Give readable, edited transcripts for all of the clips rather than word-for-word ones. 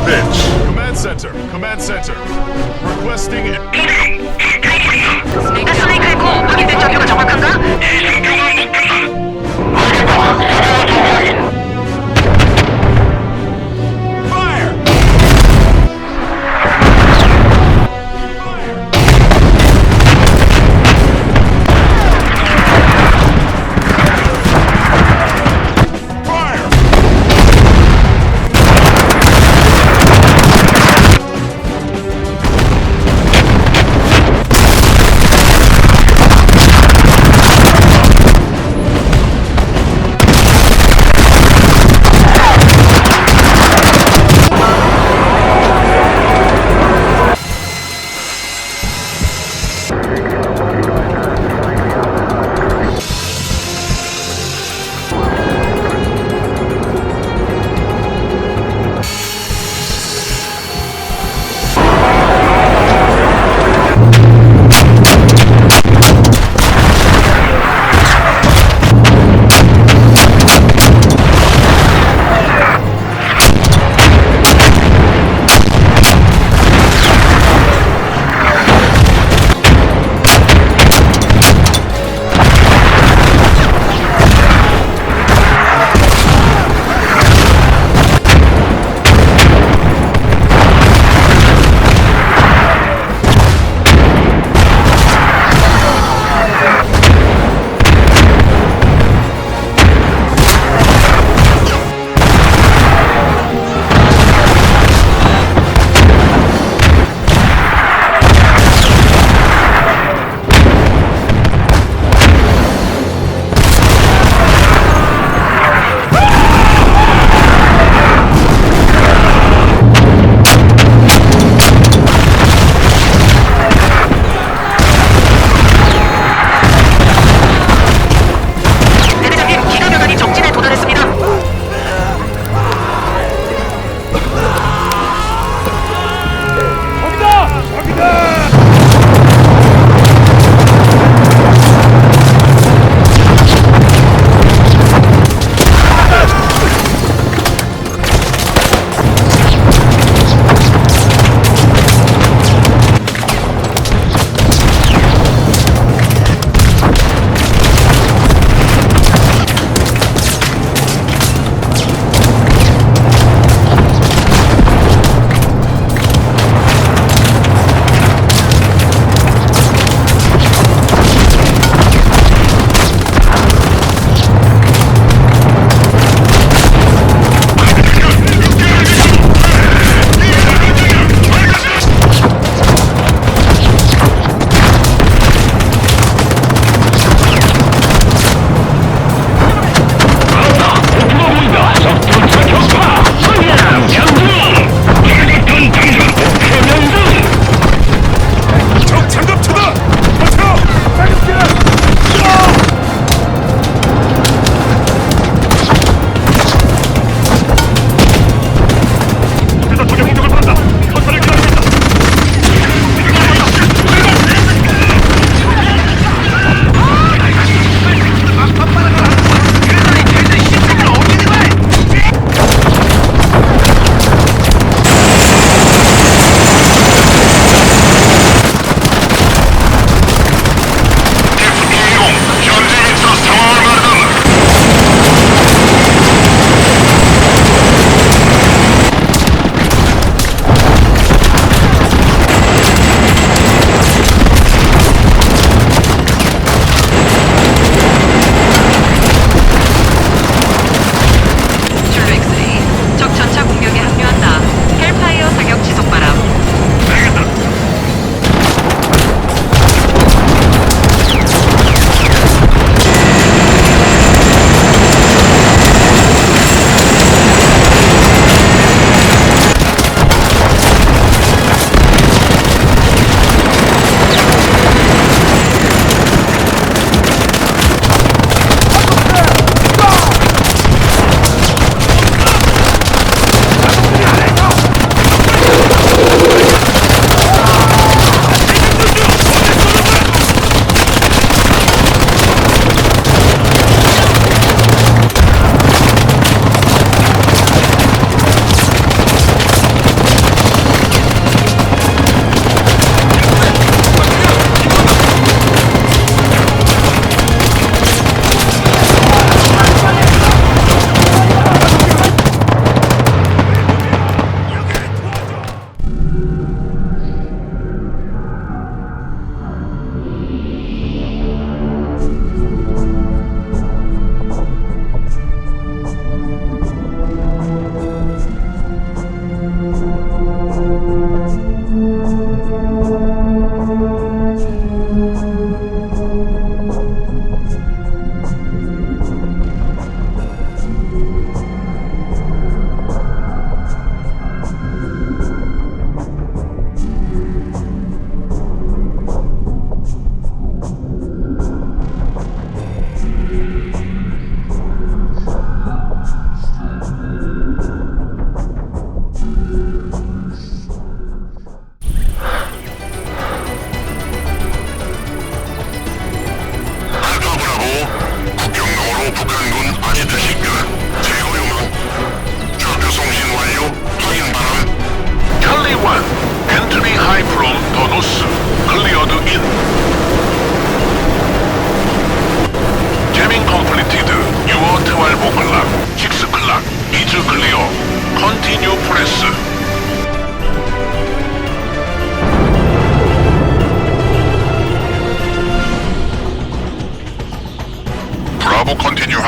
bitch. Command center. Command center. Requesting. 가스레이크의 고 확인된 좌표가 정확한가? Fire! Fire!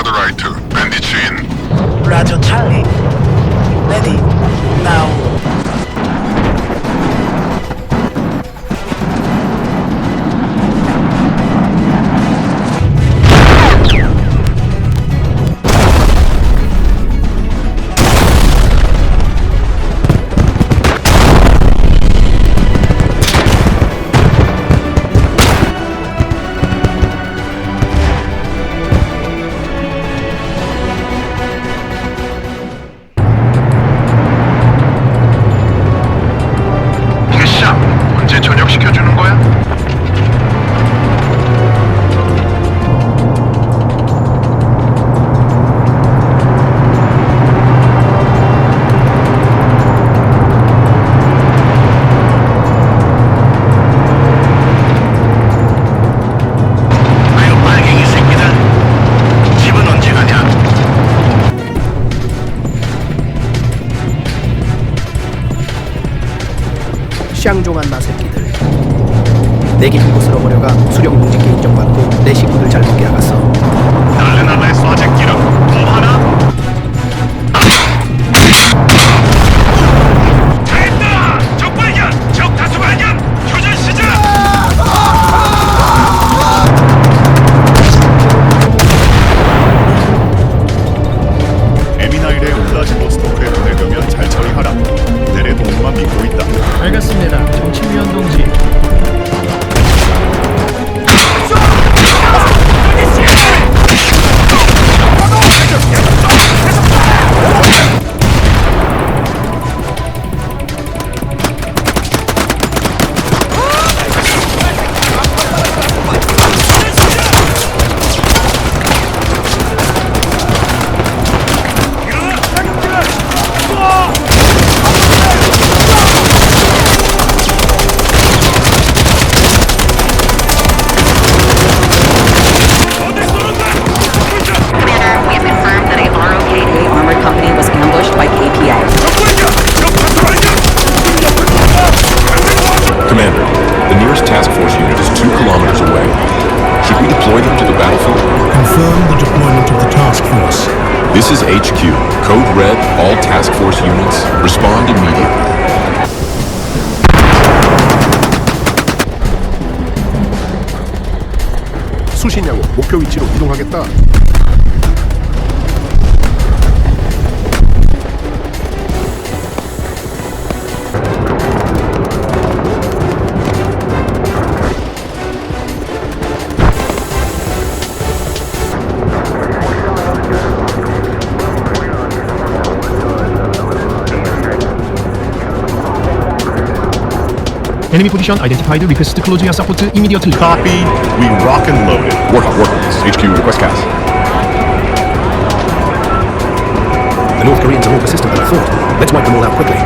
하드라이트, 밴디츠 인. 라디오 찰리. 레디. 나우. 언제 저녁 시켜주는 거야? 아유 빨갱이 새끼들. 집은 언제 가냐? 샹종한 나새끼들. 내 깊은 곳으로 버려가 수령 공직계 인정받고 내 식구들 잘 먹게 하갔어. 날래날래 쏴제끼라. 또 하나? 됐다! 적 발견! 적 다수 발견! 교전 시작! 에미나일의 울라지보스토크에 보내려면 잘 처리하라. 내래 도움만 믿고 있다. 알겠습니다. 정치위원 동지. Commander, we have confirmed that a ROKA armored company was ambushed by KPA. Commander, the nearest task force unit is 2 kilometers away. Should we deploy them to the battlefield? Confirm the deployment of the task force. This is HQ. Code Red, all task force units, respond immediately. 수신양호 목표 위치로 이동하겠다. Enemy position identified. Request to close your support immediately. Copy. We rock and loaded. Warhawk, HQ, request CAS. The North Koreans are more persistent than I thought. Let's wipe them all out quickly.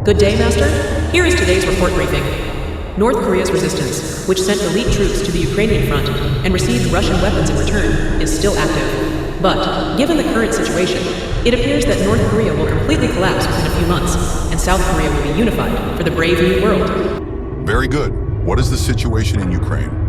Good day, Master. Here is today's report briefing. North Korea's resistance, which sent elite troops to the Ukrainian front and received Russian weapons in return, is still active. But, given the current situation, it appears that North Korea will completely collapse within a few months, and South Korea will be unified for the brave new world. Very good. What is the situation in Ukraine?